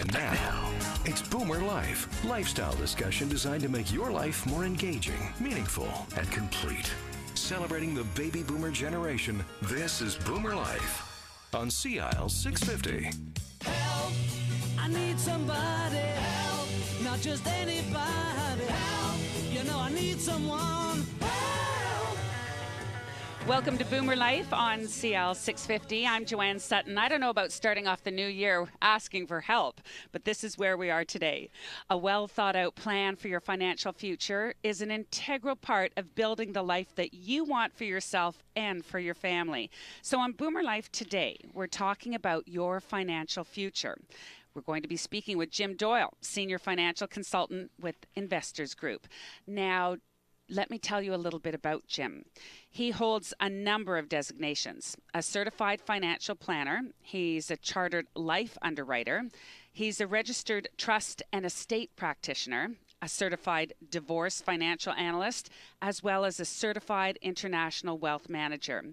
And now, it's Boomer Life, lifestyle discussion designed to make your life more engaging, meaningful, and complete. Celebrating the baby boomer generation, this is Boomer Life on CIL 650. Help, I need somebody. Help, not just anybody. Help, you know I need someone. Help. Welcome to Boomer Life on CL 650. I'm Joanne Sutton. I don't know about starting off the new year asking for help, but this is where we are today. A well thought out plan for your financial future is an integral part of building the life that you want for yourself and for your family. So on Boomer Life today, we're talking about your financial future. We're going to be speaking with JimDoyle, Senior Financial Consultant with Investors Group. Now, let me tell you a little bit about Jim. He holds a number of designations: a certified financial planner, he's a chartered life underwriter, he's a registered trust and estate practitioner, a certified divorce financial analyst, as well as a certified international wealth manager.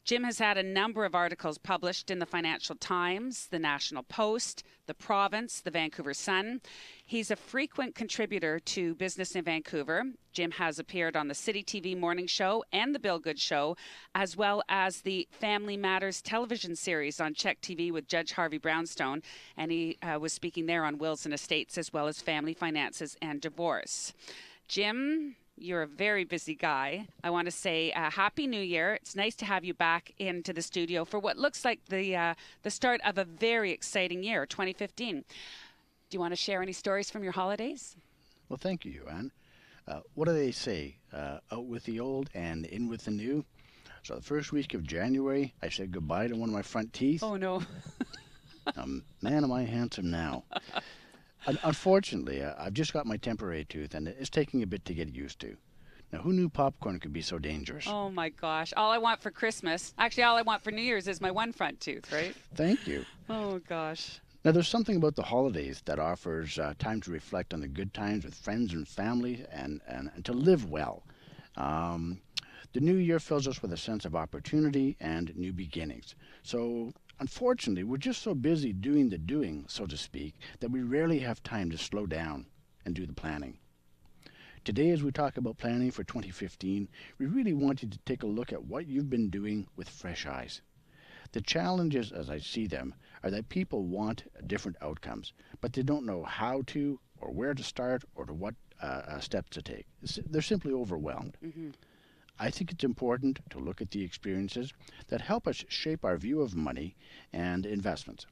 Jim has had a number of articles published in the Financial Times, the National Post, the Province, the Vancouver Sun. He's a frequent contributor to Business in Vancouver. Jim has appeared on the City TV Morning Show and the Bill Good Show, as well as the Family Matters television series on Check TV with Judge Harvey Brownstone. And he was speaking there on wills and estates, as well as family finances and divorce. Jim, you're a very busy guy. I want to say Happy New Year. It's nice to have you back into the studio for what looks like the start of a very exciting year, 2015. Do you want to share any stories from your holidays? Well, thank you, Joanne. What do they say? Out with the old and in with the new. So the first week of January, I said goodbye to one of my front teeth. Oh, no. Man, am I handsome now. Unfortunately, I've just got my temporary tooth, and it's taking a bit to get used to. Now, who knew popcorn could be so dangerous? Oh, my gosh. All I want for Christmas, actually all I want for New Year's is my one front tooth, right? Thank you. Oh, gosh. Now, there's something about the holidays that offers time to reflect on the good times with friends and family and to live well. The new year fills us with a sense of opportunity and new beginnings. So, unfortunately, we're just so busy doing the doing, so to speak, that we rarely have time to slow down and do the planning. Today, as we talk about planning for 2015, we really want you to take a look at what you've been doing with fresh eyes. The challenges, as I see them, are that people want different outcomes, but they don't know how to or where to start or to what steps to take. They're simply overwhelmed. Mm-hmm. I think it's important to look at the experiences that help us shape our view of money and investments.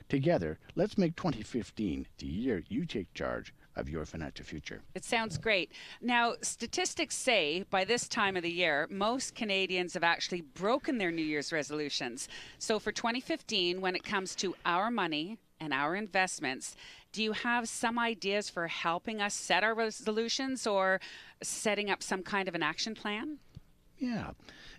Together, let's make 2015 the year you take charge of your financial future. It sounds great. Now, statistics say by this time of the year, most Canadians have actually broken their New Year's resolutions. So for 2015, when it comes to our money and our investments, do you have some ideas for helping us set our resolutions or setting up some kind of an action plan? Yeah,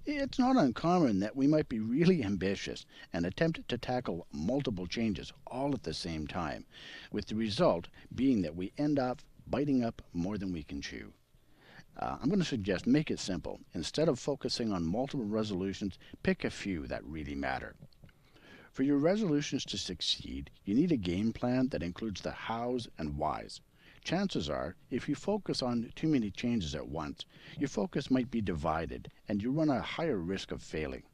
it's not uncommon that we might be really ambitious and attempt to tackle multiple changes all at the same time, with the result being that we end up biting up more than we can chew. I'm going to suggest make it simple. Instead of focusing on multiple resolutions, pick a few that really matter. For your resolutions to succeed, you need a game plan that includes the hows and whys. Chances are, if you focus on too many changes at once, your focus might be divided and you run a higher risk of failing.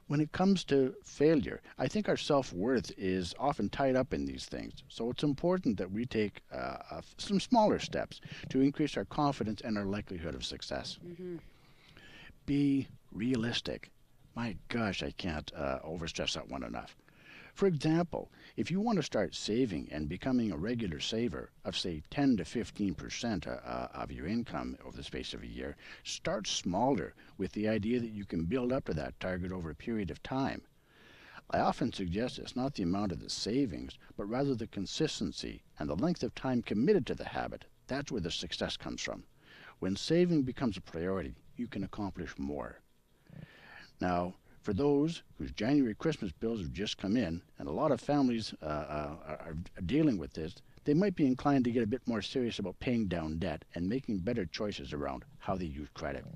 When it comes to failure, I think our self-worth is often tied up in these things, so it's important that we take some smaller steps to increase our confidence and our likelihood of success. Mm-hmm. Be realistic. My gosh, I can't overstress that one enough. For example, if you want to start saving and becoming a regular saver of, say, 10 to 15% of your income over the space of a year, start smaller with the idea that you can build up to that target over a period of time. I often suggest it's not the amount of the savings, but rather the consistency and the length of time committed to the habit. That's where the success comes from. When saving becomes a priority, you can accomplish more. Now, for those whose January Christmas bills have just come in, and a lot of families are dealing with this, they might be inclined to get a bit more serious about paying down debt and making better choices around how they use credit.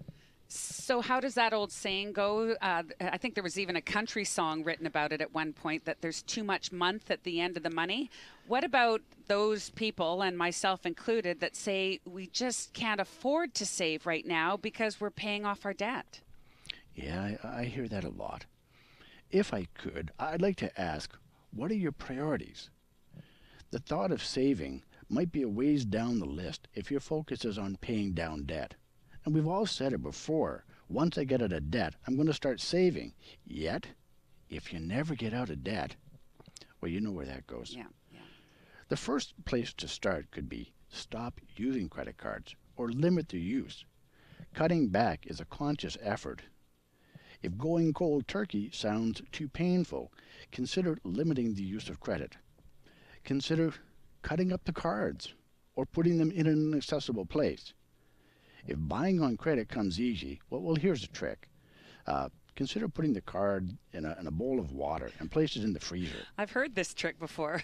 So how does that old saying go? I think there was even a country song written about it at one point, that there's too much month at the end of the money. What about those people, and myself included, that say we just can't afford to save right now because we're paying off our debt? Yeah, I hear that a lot. If I could, I'd like to ask, what are your priorities? The thought of saving might be a ways down the list if your focus is on paying down debt. And we've all said it before, once I get out of debt, I'm going to start saving. Yet, if you never get out of debt, well, you know where that goes. Yeah. The first place to start could be stop using credit cards or limit their use. Cutting back is a conscious effort. If going cold turkey sounds too painful, consider limiting the use of credit. Consider cutting up the cards or putting them in an inaccessible place. If buying on credit comes easy, well, here's a trick. Consider putting the card in a bowl of water and place it in the freezer. I've heard this trick before.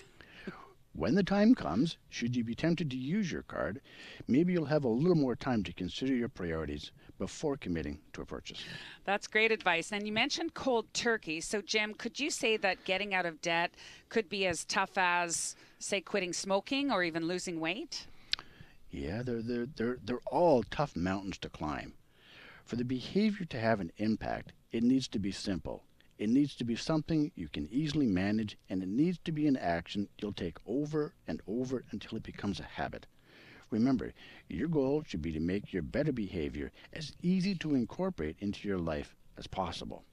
When the time comes, should you be tempted to use your card, maybe you'll have a little more time to consider your priorities before committing to a purchase. That's great advice. And you mentioned cold turkey. So, Jim, could you say that getting out of debt could be as tough as, say, quitting smoking or even losing weight? Yeah, they're all tough mountains to climb. For the behavior to have an impact, it needs to be simple. It needs to be something you can easily manage, and it needs to be an action you'll take over and over until it becomes a habit. Remember, your goal should be to make your better behavior as easy to incorporate into your life as possible.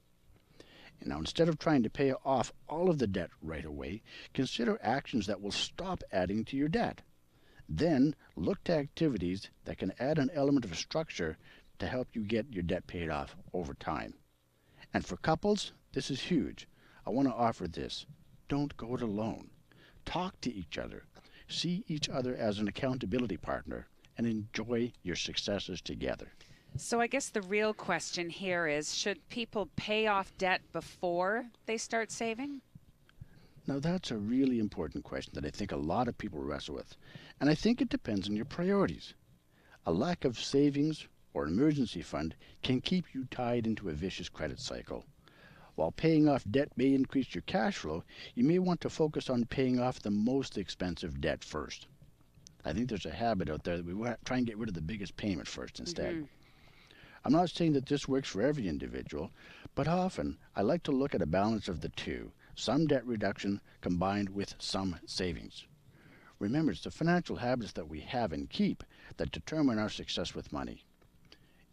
And now, instead of trying to pay off all of the debt right away, consider actions that will stop adding to your debt. Then, look to activities that can add an element of structure to help you get your debt paid off over time. And for couples, this is huge. I want to offer this. Don't go it alone. Talk to each other. See each other as an accountability partner and enjoy your successes together. So I guess the real question here is, should people pay off debt before they start saving? Now, that's a really important question that I think a lot of people wrestle with. And I think it depends on your priorities. A lack of savings or emergency fund can keep you tied into a vicious credit cycle. While paying off debt may increase your cash flow, you may want to focus on paying off the most expensive debt first. I think there's a habit out there that we try and get rid of the biggest payment first instead. Mm-hmm. I'm not saying that this works for every individual, but often I like to look at a balance of the two, some debt reduction combined with some savings. Remember, it's the financial habits that we have and keep that determine our success with money.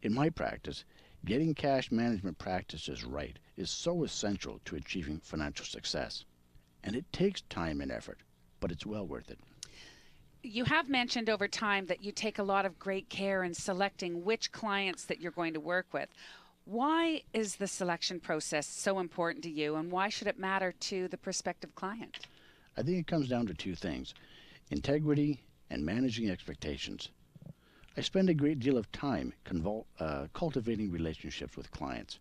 In my practice, getting cash management practices right is so essential to achieving financial success. And it takes time and effort, but it's well worth it. You have mentioned over time that you take a lot of great care in selecting which clients that you're going to work with. Why is the selection process so important to you, and why should it matter to the prospective client? I think it comes down to two things: integrity and managing expectations. I spend a great deal of time cultivating relationships with clients.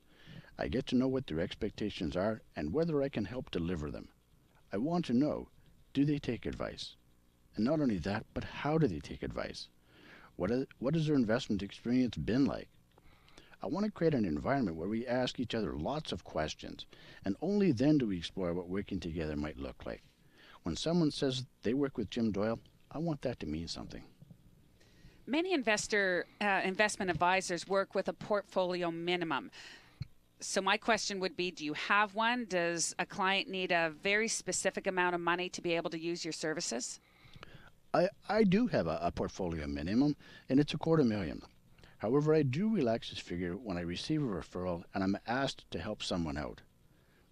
I get to know what their expectations are and whether I can help deliver them. I want to know, do they take advice? And not only that, but how do they take advice? What has their investment experience been like? I want to create an environment where we ask each other lots of questions, and only then do we explore what working together might look like. When someone says they work with JimDoyle, I want that to mean something. Many investment advisors work with a portfolio minimum. So my question would be, do you have one? Does a client need a very specific amount of money to be able to use your services? I do have a portfolio minimum, and it's $250,000. However, I do relax this figure when I receive a referral and I'm asked to help someone out.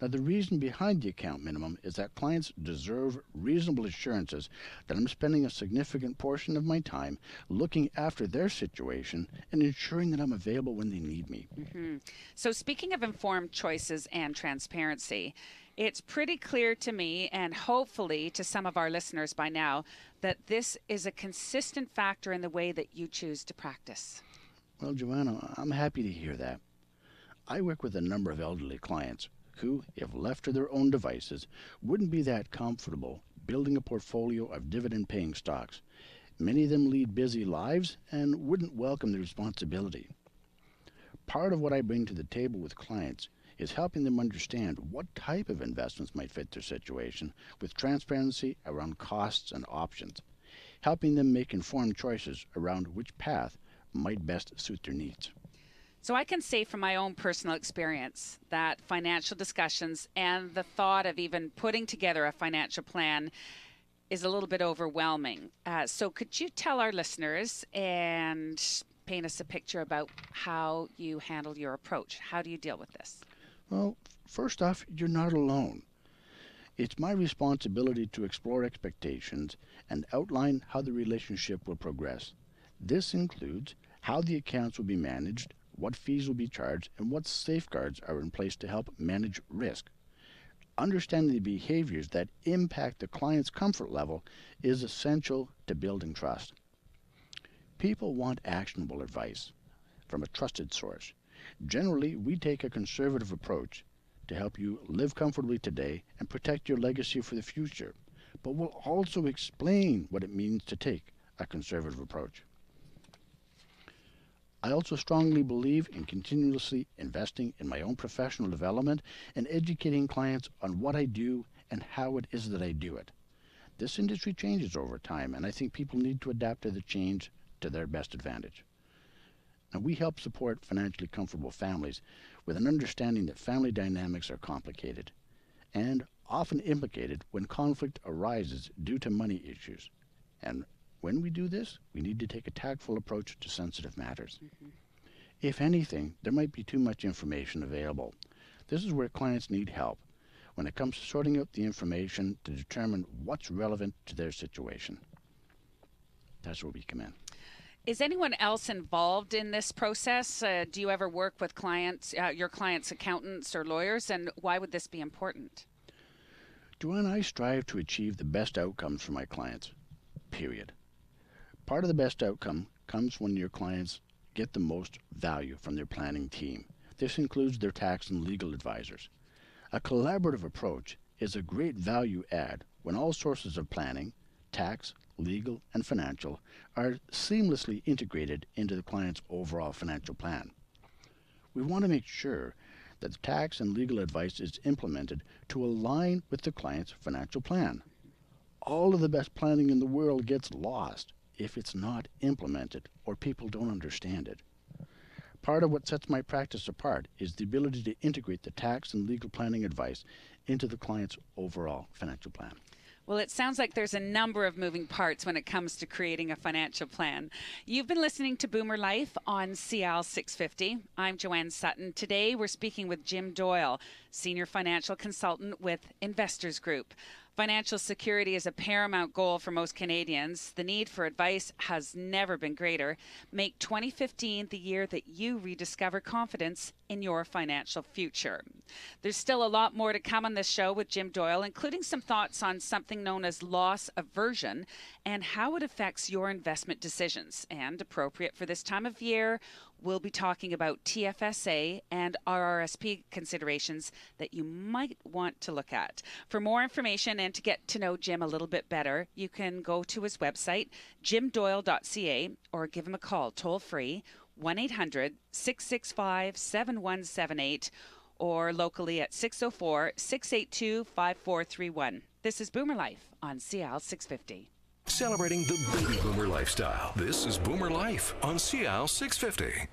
Now, the reason behind the account minimum is that clients deserve reasonable assurances that I'm spending a significant portion of my time looking after their situation and ensuring that I'm available when they need me. Mm-hmm. So speaking of informed choices and transparency, it's pretty clear to me, and hopefully to some of our listeners by now, that this is a consistent factor in the way that you choose to practice. Well, Joanna, I'm happy to hear that. I work with a number of elderly clients who, if left to their own devices, wouldn't be that comfortable building a portfolio of dividend-paying stocks. Many of them lead busy lives and wouldn't welcome the responsibility. Part of what I bring to the table with clients is helping them understand what type of investments might fit their situation with transparency around costs and options, helping them make informed choices around which path might best suit their needs. So I can say from my own personal experience that financial discussions and the thought of even putting together a financial plan is a little bit overwhelming. So could you tell our listeners and paint us a picture about how you handle your approach? How do you deal with this? Well, first off, you're not alone. It's my responsibility to explore expectations and outline how the relationship will progress. This includes how the accounts will be managed, what fees will be charged, and what safeguards are in place to help manage risk. Understanding the behaviors that impact the client's comfort level is essential to building trust. People want actionable advice from a trusted source. Generally, we take a conservative approach to help you live comfortably today and protect your legacy for the future, but we'll also explain what it means to take a conservative approach. I also strongly believe in continuously investing in my own professional development and educating clients on what I do and how it is that I do it. This industry changes over time, and I think people need to adapt to the change to their best advantage. And we help support financially comfortable families with an understanding that family dynamics are complicated and often implicated when conflict arises due to money issues. And when we do this, we need to take a tactful approach to sensitive matters. If anything, there might be too much information available. This is where clients need help when it comes to sorting out the information to determine what's relevant to their situation. That's where we come in. Is anyone else involved in this process? Do you ever work with clients, your clients' accountants or lawyers, and why would this be important? Joanne and I strive to achieve the best outcomes for my clients, period. Part of the best outcome comes when your clients get the most value from their planning team. This includes their tax and legal advisors. A collaborative approach is a great value add when all sources of planning, tax, legal, and financial are seamlessly integrated into the client's overall financial plan. We want to make sure that the tax and legal advice is implemented to align with the client's financial plan. All of the best planning in the world gets lost if it's not implemented or people don't understand it. Part of what sets my practice apart is the ability to integrate the tax and legal planning advice into the client's overall financial plan. Well, it sounds like there's a number of moving parts when it comes to creating a financial plan. You've been listening to Boomer Life on CL 650. I'm Joanne Sutton. Today we're speaking with JimDoyle, Senior Financial Consultant with Investors Group. Financial security is a paramount goal for most Canadians. The need for advice has never been greater. Make 2015 the year that you rediscover confidence in your financial future. There's still a lot more to come on this show with JimDoyle, including some thoughts on something known as loss aversion and how it affects your investment decisions. And appropriate for this time of year, we'll be talking about TFSA and RRSP considerations that you might want to look at. For more information and to get to know Jim a little bit better, you can go to his website, jimdoyle.ca, or give him a call toll-free, 1-800-665-7178, or locally at 604-682-5431. This is Boomer Life on CL 650. Celebrating the baby boomer lifestyle. This is Boomer Life on CL 650.